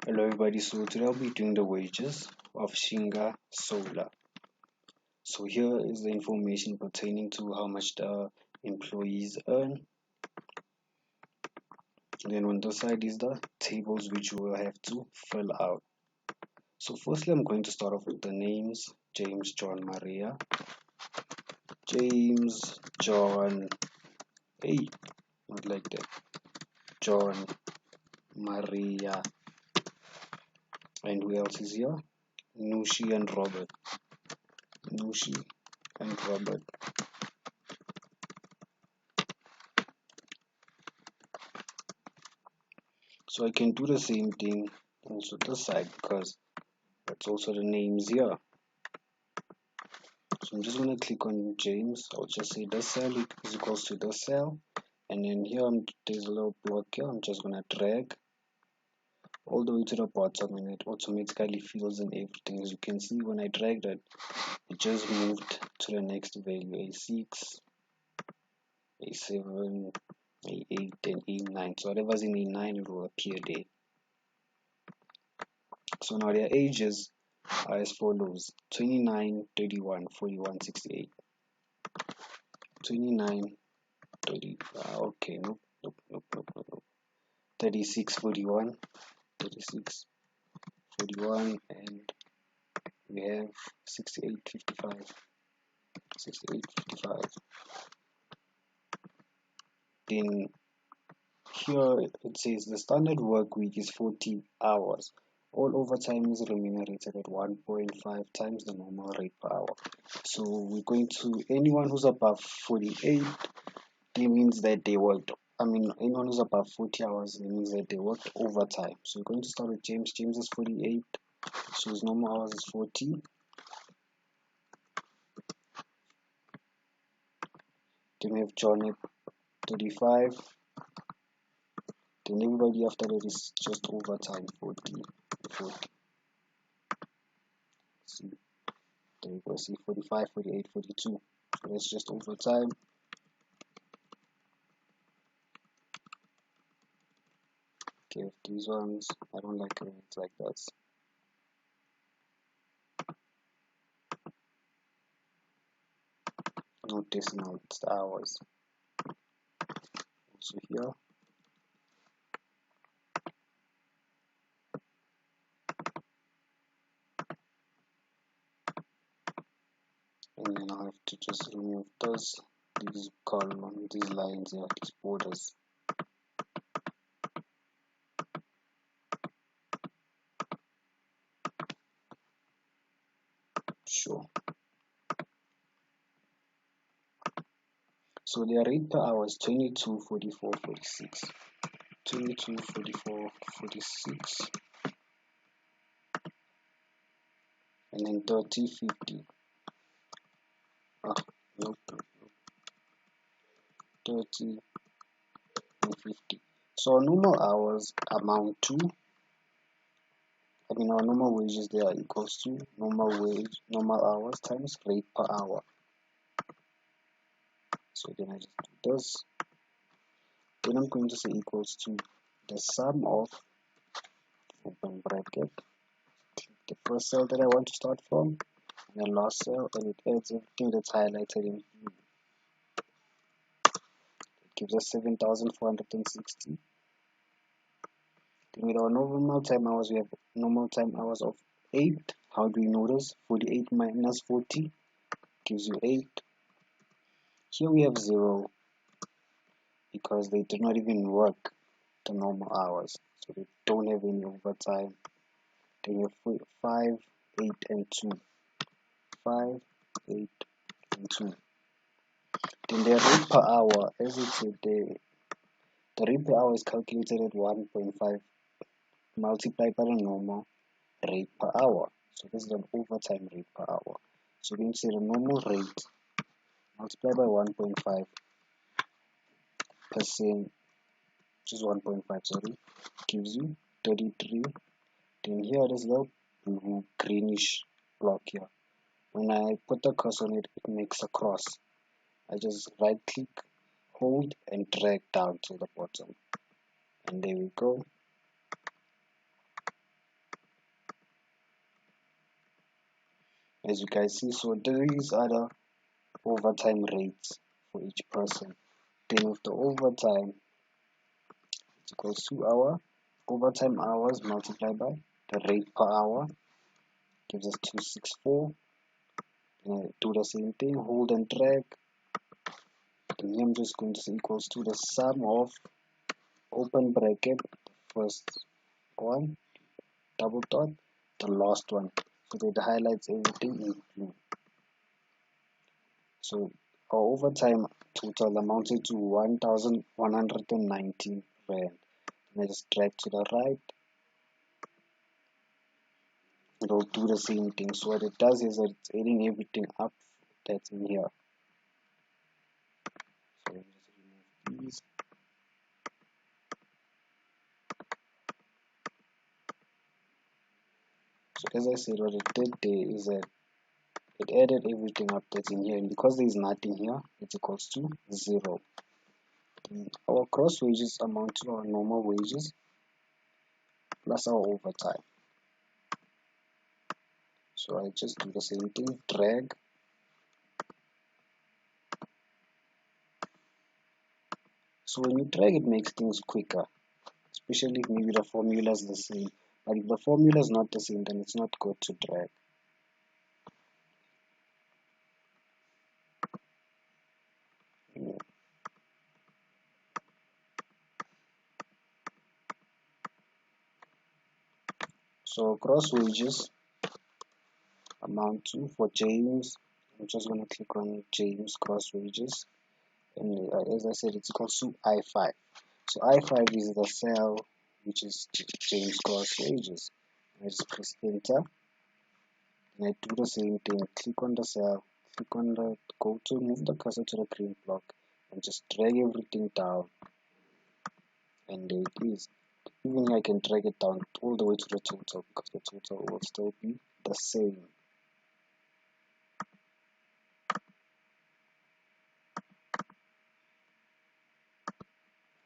Hello everybody, so today I'll be doing the wages of Shinga Solar. So here is the information pertaining to how much the employees earn. And then on this side is the tables which you will have to fill out. So firstly I'm going to start off with the names. James John Maria. James John, hey, not like that. John Maria. And who else is here? Nushi and Robert. Nushi and Robert. So I can do the same thing also this side because that's also the names here. So I'm just going to click on James. I'll just say this cell is equals to this cell. And then here there's a little block here. I'm just going to drag all the way to the bottom and it automatically fills in everything. As you can see, when I dragged it, it just moved to the next value, A6, A7, A8, and A9. So whatever's in A9, it will appear there. So now their ages are as follows: 29, 31, 41, 68. 29, 30, okay, nope. 36, 41, 36, 41, and we have 68, 55, 68, 55. Then here it says the standard work week is 40 hours. All overtime is remunerated at 1.5 times the normal rate per hour. So we're going to, anyone who's above 48, it means that they worked, anyone who's above 40 hours, it means that they worked overtime. So we're going to start with James. James is 48, so his normal hours is 40. Then we have John at 35. Then everybody after that is just overtime, 40, 40. See, there we go, see 45, 48, 42. So that's just overtime. Okay, these ones, I don't like it like that. No decimal, it's the hours. Also here. And then I have to just remove these columns, these lines here, these borders. Sure. So their rate per hour is 22, 44, 46. 22, 44, 46. And then 30, 50. Nope. 30 and 50. So our normal hours amount to, our normal wages, they are equals to normal hours times rate per hour. So then I just do this. Then I'm going to say equals to the sum of, open bracket, the first cell that I want to start from, and the last cell, and it adds everything that's highlighted in blue. It gives us 7,460. Then with our normal time hours, we have normal time hours of 8. How do we know this? 48 minus 40 gives you 8. Here we have 0 because they did not even work the normal hours, so they don't have any overtime. Then you have 5, 8, and 2. 5, 8, and 2. Then the rate per hour, as it said, the rate per hour is calculated at 1.5 multiplied by the normal rate per hour. So this is an overtime rate per hour. So we can say the normal rate multiplied by 1.5%, which is 1.5, sorry, gives you 33. Then here there's a blue greenish block here. When I put the cursor on it, it makes a cross. I just right click, hold, and drag down to the bottom. And there we go. as you guys see. So these are the overtime rates for each person. Then with the overtime, it's equals to our overtime hours multiplied by the rate per hour gives us 264. Do the same thing, hold and drag. Then here I'm just going to say equals to the sum of open bracket, first one, double dot, the last one, so that it highlights everything in blue. So our overtime total amounted to 1,119 rand. And I just drag to the right. It'll do the same thing. So what it does is that it's adding everything up that's in here. So let me just remove these. So as I said, what it did there is that it added everything up that's in here, and because there is nothing here, it's equals to 0. Our gross wages amount to our normal wages plus our overtime. So I just do the same thing, drag. So when you drag, it makes things quicker, especially if maybe the formula is the same. But if the formula is not the same, then it's not good to drag. So gross wages amount to, for James, I'm just going to click on James gross wages, and as I said, it's equals to I5. So I5 is the cell which is James gross wages. I just press enter, and I do the same thing, click on the cell, click on the, go to move the cursor to the green block, and just drag everything down, and there it is. Even I can drag it down all the way to the total, because the total will still be the same.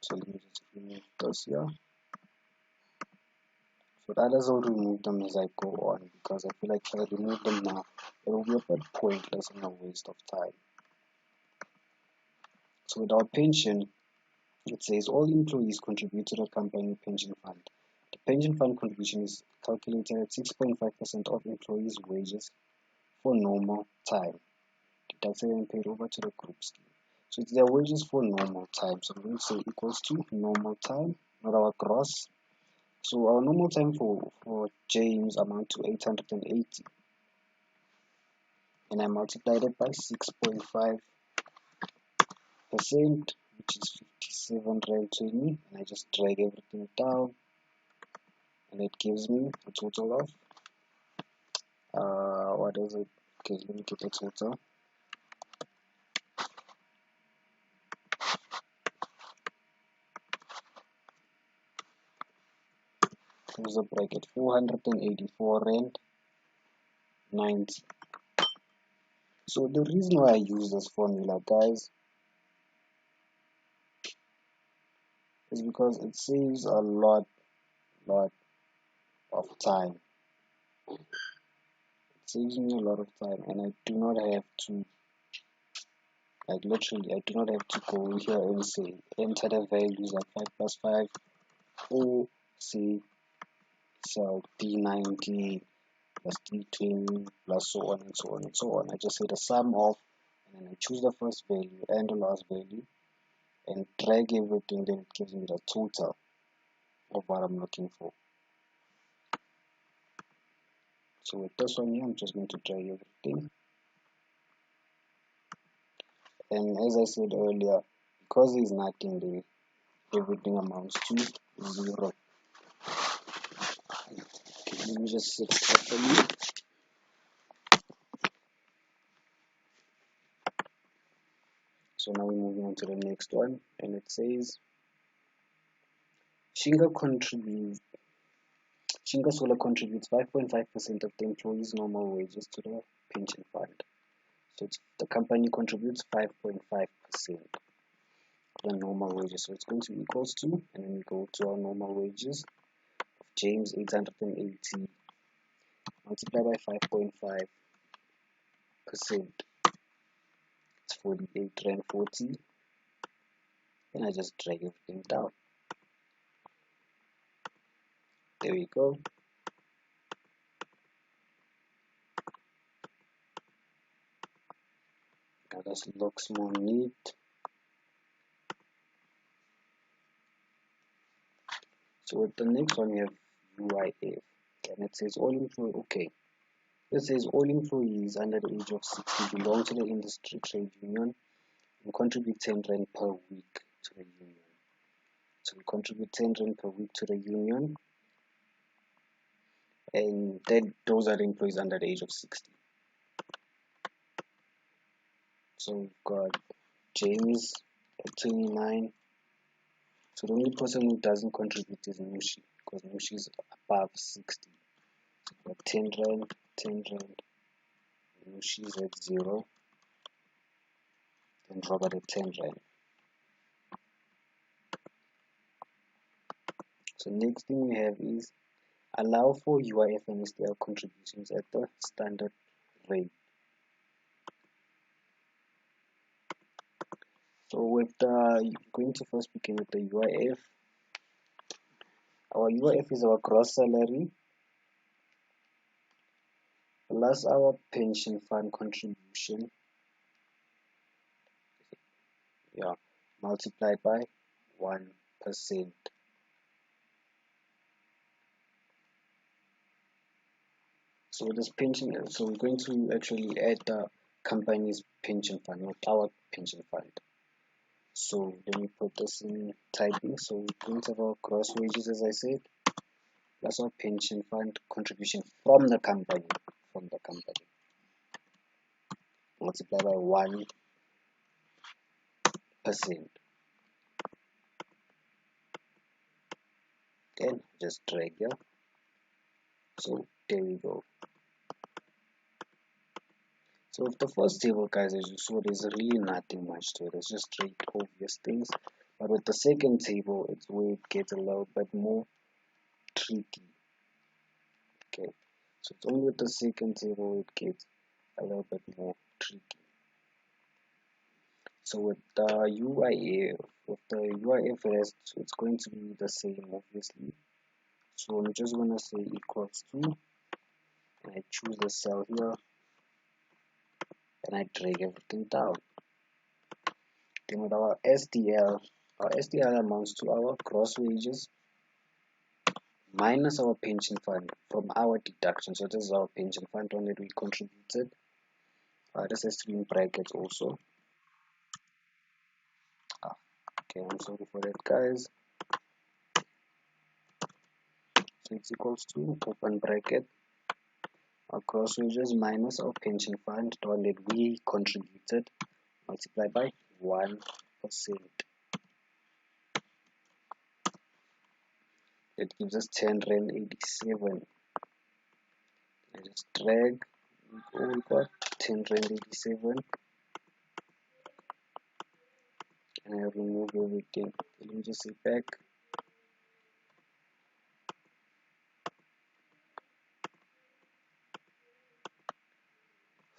So let me just remove this here. So the others I'll remove them as I go on, because I feel like if I remove them now, it will be a bit pointless and a waste of time. So with our pension, it says all employees contribute to the company pension fund. The pension fund contribution is calculated at 6.5% of employees' wages for normal time, deducted and paid over to the group scheme. So it's their wages for normal time. So I'm going to say equals to normal time, not our gross. So our normal time for James amount to 880. And I multiplied it by 6.5%, which is 57 rand 20, and I just drag everything down, and it gives me a total of what is it? Okay, let me get the total. Close the bracket, 484 rand 90. So the reason why I use this formula, guys, is because it saves a lot of time. It saves me a lot of time, and I do not have to, like literally, I do not have to go here and say enter the values at 5 plus 5, or say cell D90 plus D20 plus so on and so on and so on. I just say the sum of, and then I choose the first value and the last value, and drag everything, then it gives me the total of what I'm looking for. So with this one here, I'm just going to drag everything, and as I said earlier, because there's nothing there, everything amounts to 0. Okay, let me just sit properly. So now we're moving on to the next one, and it says Shinga Solar contributes 5.5% of the employees' normal wages to the pension fund. So the company contributes 5.5% of the normal wages. So it's going to be equals to, and then we go to our normal wages of James 880 multiplied by 5.5. percent. It's 48 Rand 40. And I just drag everything down. There we go. Now this looks more neat. So with the next one we have UIF, and it says all employees. Okay, it says all employees under the age of 60 belong to the industry trade union and contribute 10 Rand per week to the union. So we contribute 10 Rand per week to the union, and then those are the employees under the age of 60. So we've got James at 29. So the only person who doesn't contribute is Nushi, because Nushi is above 60. So we've got 10 Rand, 10 Rand. Nushi is at 0. And Robert at 10 Rand. So next thing we have is allow for UIF and STL contributions at the standard rate. So with the going to first begin with the UIF. Our UIF is our gross salary plus our pension fund contribution, multiplied by 1%. So this pension, so we're going to actually add the company's pension fund, not our pension fund. So let me put this in typing. So we're going to have our gross wages, as I said, plus our pension fund contribution from the company, multiply by 1%. Then just drag here. So there we go. So with the first table, guys, as you saw, there's really nothing much to it. It's just straight obvious things. But with the second table, it's where it gets a little bit more tricky. Okay, so it's only with the second table it gets a little bit more tricky. So with the UIF rest, it's going to be the same, obviously. So I'm just gonna say equals to, and I choose the cell here, and I drag everything down. Then with our STL amounts to our gross wages minus our pension fund from our deduction. So this is our pension fund one that we contributed. This has to be in brackets also. Okay, I'm sorry for that, guys. So it's equals to open bracket our gross wages minus our pension fund, the one that we contributed, multiplied by 1%. That gives us 10 Rand 87. I just drag, we got 10 Rand 87, and I remove everything. Let me just say back.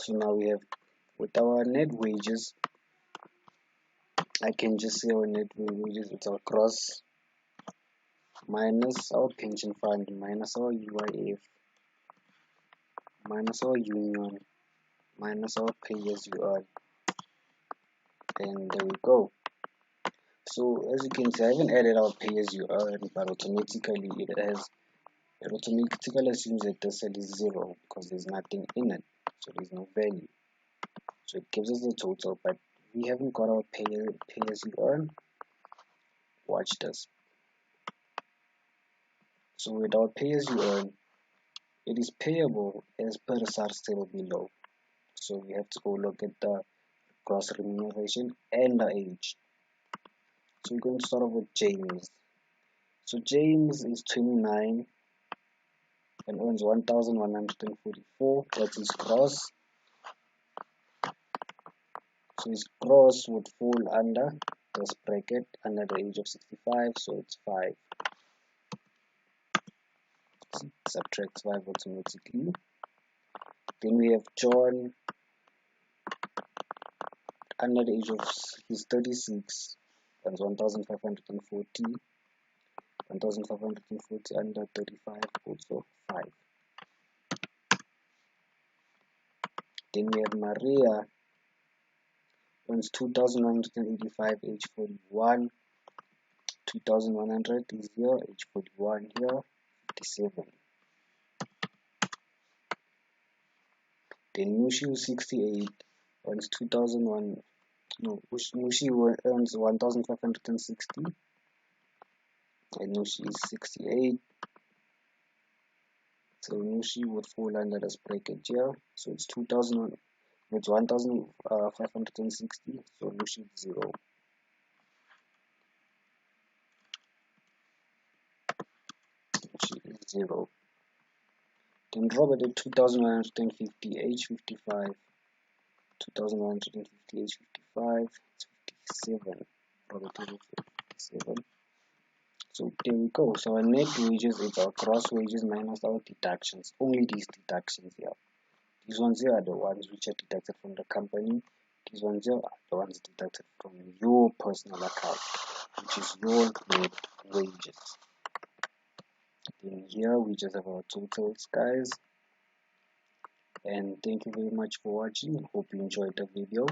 So now we have, with our net wages, I can just say our net wages, it's our gross minus our pension fund, minus our UIF, minus our union, minus our pay as you earn, and there we go. So as you can see, I haven't added our pay as you earn, but automatically it automatically assumes that the cell is 0 because there's nothing in it, so there's no value. So it gives us the total, but we haven't got our pay as you earn. Watch this. So with our pay as you earn, it is payable as per the SARS table below. So we have to go look at the gross remuneration and the age. So we're going to start off with James. So James is 29 and earns 1,144. That's his gross. So his gross would fall under this bracket under the age of 65. So it's 5. Subtract 5 automatically. Then we have John. under the age of, he's 36, that's 1540. 1540 under 35, also 5. Then we have Maria, earns 2185, age 41. 2100 is here, age 41 here, 57. Then Nushi 68, earns 2001. No, Nushi earns 1560, and Nushi is 68. So Nushi would fall under this bracket here. So it's 2000. It's 1560. So Nushi is 0. Nushi is 0. Then Robert at 2150, age 55. 2150, age 55. It's 57. Robert is 57. So there we go. So our net wages is our gross wages minus our deductions. Only these deductions here. These ones here are the ones which are deducted from the company. These ones here are the ones deducted from your personal account, which is your net wages. Then here we just have our totals, guys. And thank you very much for watching. Hope you enjoyed the video.